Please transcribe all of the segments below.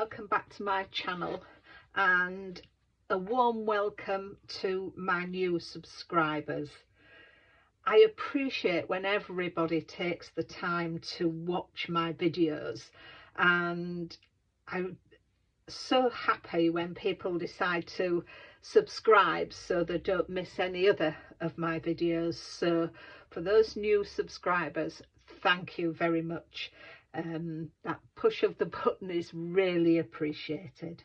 welcome back to my channel, and a warm welcome to my new subscribers. I appreciate when everybody takes the time to watch my videos, and I'm so happy when people decide to subscribe so they don't miss any other of my videos. So for those new subscribers, thank you very much. That push of the button is really appreciated.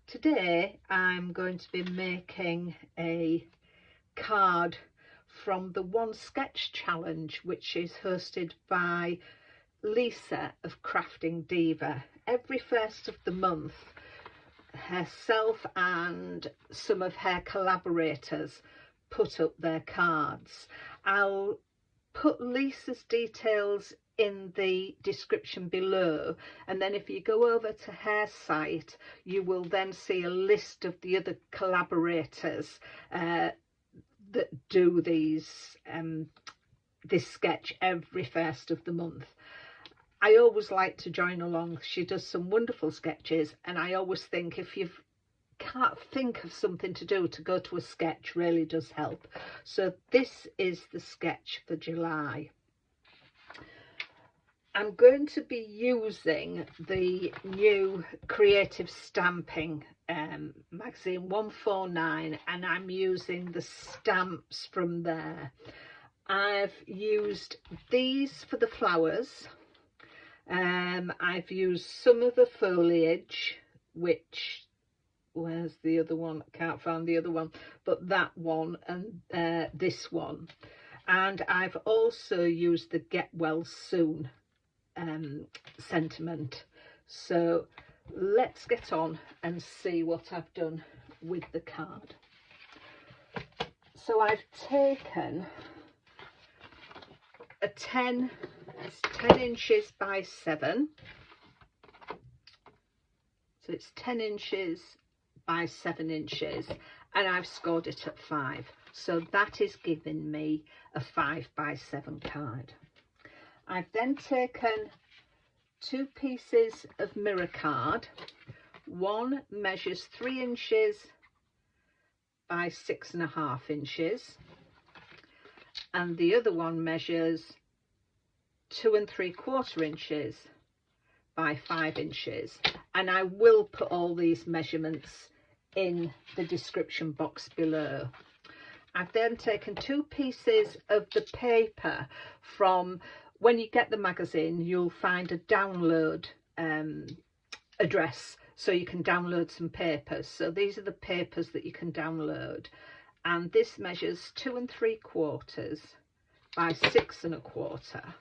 Today I'm going to be making a card from the One Sketch Challenge, which is hosted by Lisa of Crafting Diva. Every first of the month, herself and some of her collaborators put up their cards. I'll put Lisa's details in the description below, and then if you go over to her site you will then see a list of the other collaborators that do these this sketch every first of the month. I always like to join along. She does some wonderful sketches, and I always think if you can't think of something to do, to go to a sketch really does help. So this is the sketch for July. I'm going to be using the new Creative Stamping magazine 149, and I'm using the stamps from there. I've used these for the flowers. I've used some of the foliage, which, where's the other one? I can't find the other one, but that one and this one. And I've also used the Get Well Soon sentiment. So let's get on and see what I've done with the card. So I've taken a 10 inches by 7, so it's 10 inches by 7 inches, and I've scored it at 5, so that is giving me a 5 by 7 card. I've then taken 2 pieces of mirror card. One measures 3 inches by 6.5 inches, and the other one measures 2 3/4 inches by 5 inches, and I will put all these measurements in the description box below. I've then taken 2 pieces of the paper from, when you get the magazine you'll find a download address, so you can download some papers. So these are the papers that you can download, and this measures 2 3/4 by 6 1/4,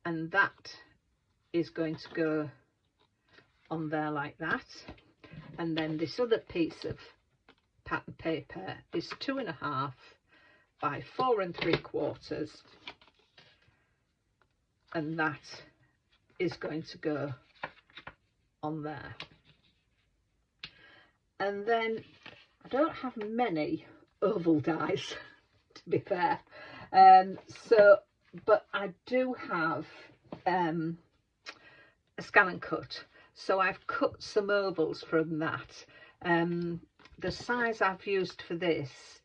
and that is going to go on there like that. And then this other piece of pattern paper is 2.5 by 4 3/4, and that is going to go on there. And then I don't have many oval dies to be fair, but I do have a scan and cut, so I've cut some ovals from that. The size I've used for this,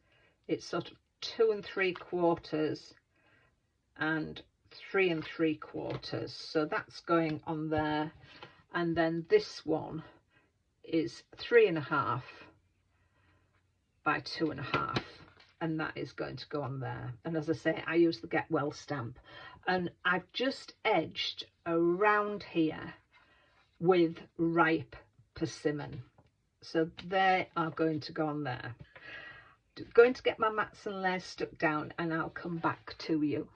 it's sort of 2 3/4 and 3 3/4, so that's going on there. And then this one is 3.5 by 2.5, and that is going to go on there. And as I say, I use the Get Well stamp, and I've just edged around here with ripe persimmon, so they are going to go on there. I'm going to get my mats and layers stuck down, and I'll come back to you.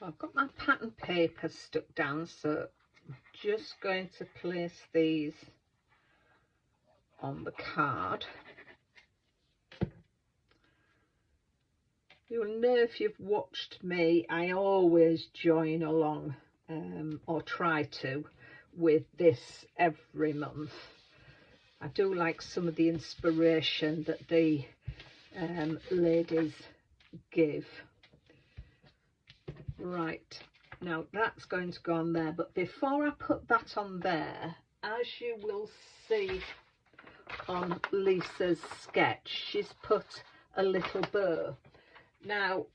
I've got my pattern paper stuck down, so I'm just going to place these on the card. You'll know if you've watched me, I always join along or try to with this every month. I do like some of the inspiration that the ladies give. Right, now that's going to go on there, but before I put that on there, as you will see on Lisa's sketch, she's put a little bow. Now,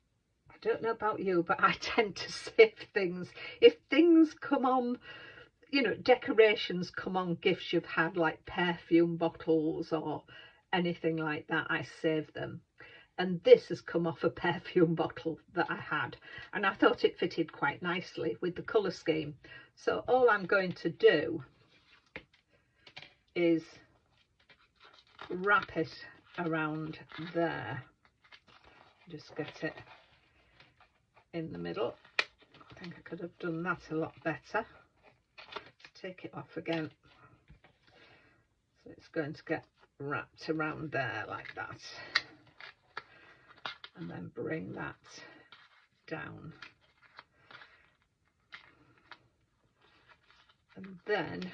I don't know about you, but I tend to save things. If things come on, you know, decorations come on gifts you've had, like perfume bottles or anything like that, I save them. And this has come off a perfume bottle that I had, and I thought it fitted quite nicely with the colour scheme. So all I'm going to do is wrap it around there. Just get it in the middle. I think I could have done that a lot better. Let's take it off again. So it's going to get wrapped around there like that. And then bring that down. And then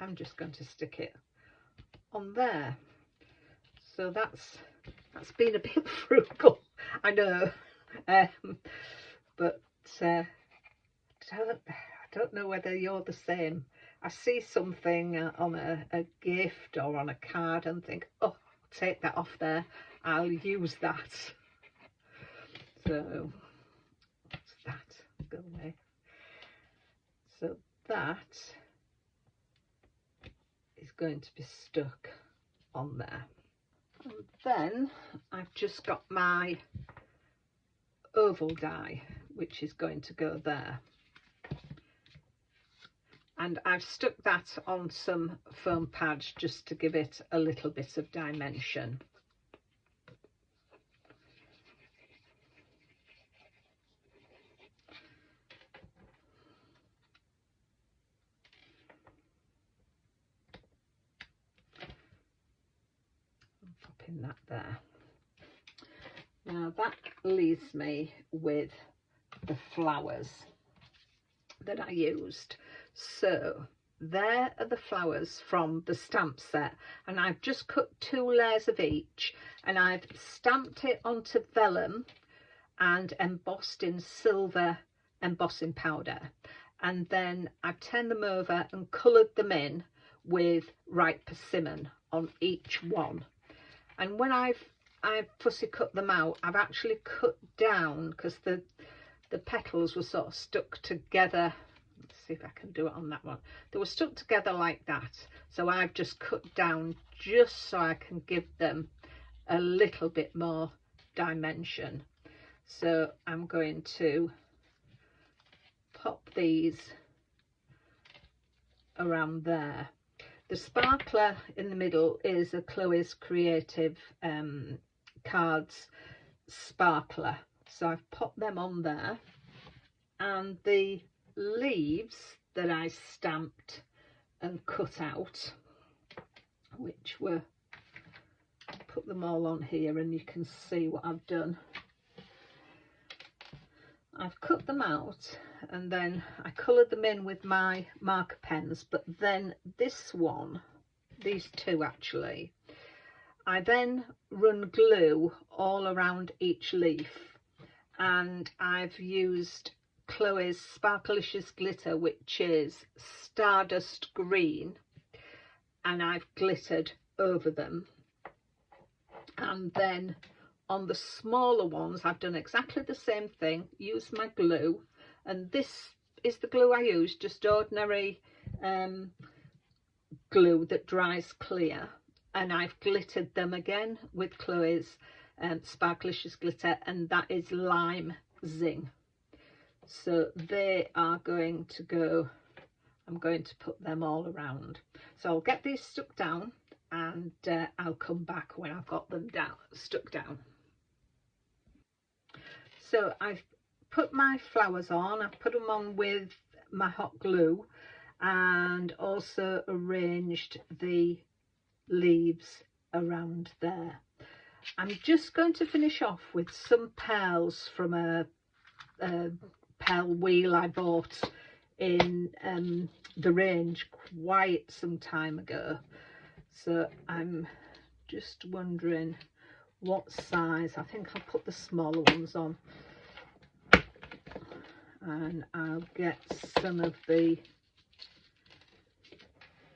I'm just going to stick it on there. So that's been a bit frugal, I know, but I don't know whether you're the same. I see something on a gift or on a card and think, oh, take that off there, I'll use that. So what's that? Go away. So that is going to be stuck on there. And then I've just got my oval die, which is going to go there. And I've stuck that on some foam pads just to give it a little bit of dimension. That there. Now that leaves me with the flowers that I used. So there are the flowers from the stamp set, and I've just cut 2 layers of each, and I've stamped it onto vellum and embossed in silver embossing powder, and then I've turned them over and coloured them in with ripe persimmon on each one. And when I've fussy cut them out, I've actually cut down, because the petals were sort of stuck together. Let's see if I can do it on that one. They were stuck together like that. So I've just cut down just so I can give them a little bit more dimension. So I'm going to pop these around there. The sparkler in the middle is a Chloe's Creative Cards sparkler. So I've popped them on there. And the leaves that I stamped and cut out, which were, put them all on here and you can see what I've done. I've cut them out and then I coloured them in with my marker pens, but then this one, these two actually, I then run glue all around each leaf, and I've used Chloe's Sparkelicious glitter, which is Stardust green, and I've glittered over them. And then on the smaller ones I've done exactly the same thing, used my glue, and this is the glue I use, just ordinary glue that dries clear, and I've glittered them again with Chloe's Sparkelicious glitter, and that is Lime Zing. So they are going to go, I'm going to put them all around. So I'll get these stuck down and I'll come back when I've got them down, stuck down. So I've put my flowers on, I've put them on with my hot glue, and also arranged the leaves around there. I'm just going to finish off with some pearls from a pearl wheel I bought in the range quite some time ago. So I'm just wondering what size. I think I'll put the smaller ones on, and I'll get some of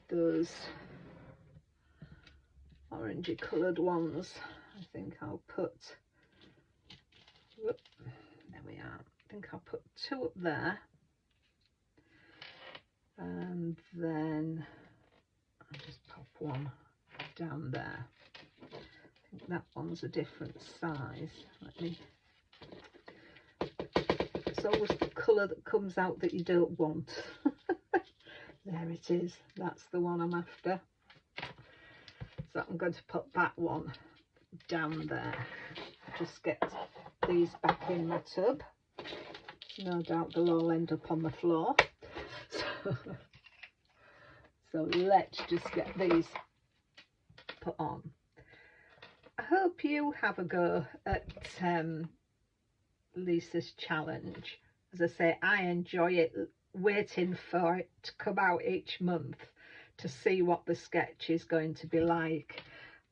those orangey coloured ones. I think I'll put, whoop, there we are. I think I'll put 2 up there, and then I'll just pop 1 down there. I think that one's a different size. Let me. It's always the colour that comes out that you don't want. There it is. That's the one I'm after. So I'm going to put that one down there. Just get these back in my tub. No doubt they'll all end up on the floor. So let's just get these put on. I hope you have a go at Lisa's challenge. As I say, I enjoy it, waiting for it to come out each month to see what the sketch is going to be like.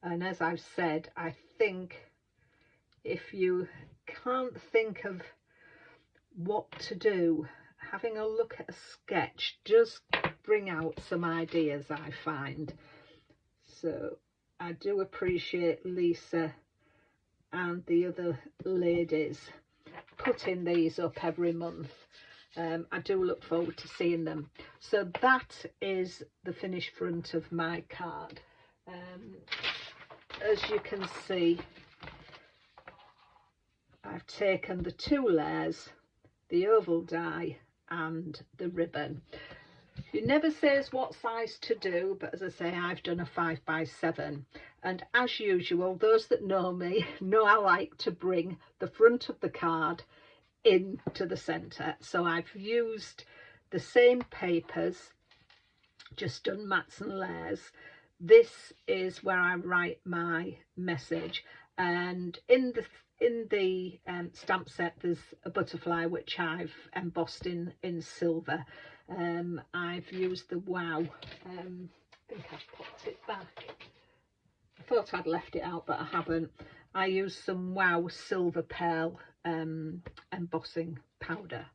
And as I've said, I think if you can't think of what to do, having a look at a sketch does bring out some ideas, I find. So I do appreciate Lisa and the other ladies putting these up every month. I do look forward to seeing them. So that is the finished front of my card. As you can see, I've taken the 2 layers, the oval die and the ribbon. It never says what size to do, but as I say, I've done a 5x7, and as usual, those that know me know I like to bring the front of the card into the centre. So I've used the same papers, just done mats and layers. This is where I write my message, and in the stamp set there's a butterfly which I've embossed in silver. I've used the wow, I think I've popped it back. I thought I'd left it out, but I haven't. I used some wow silver pearl embossing powder.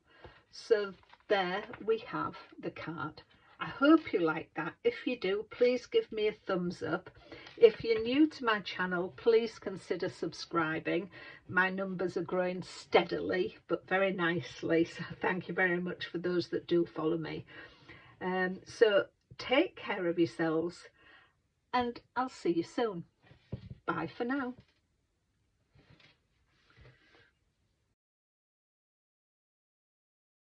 So there we have the card. I hope you like that. If you do, please give me a thumbs up. If you're new to my channel, please consider subscribing. My numbers are growing steadily but very nicely, so thank you very much for those that do follow me. So take care of yourselves, and I'll see you soon. Bye for now.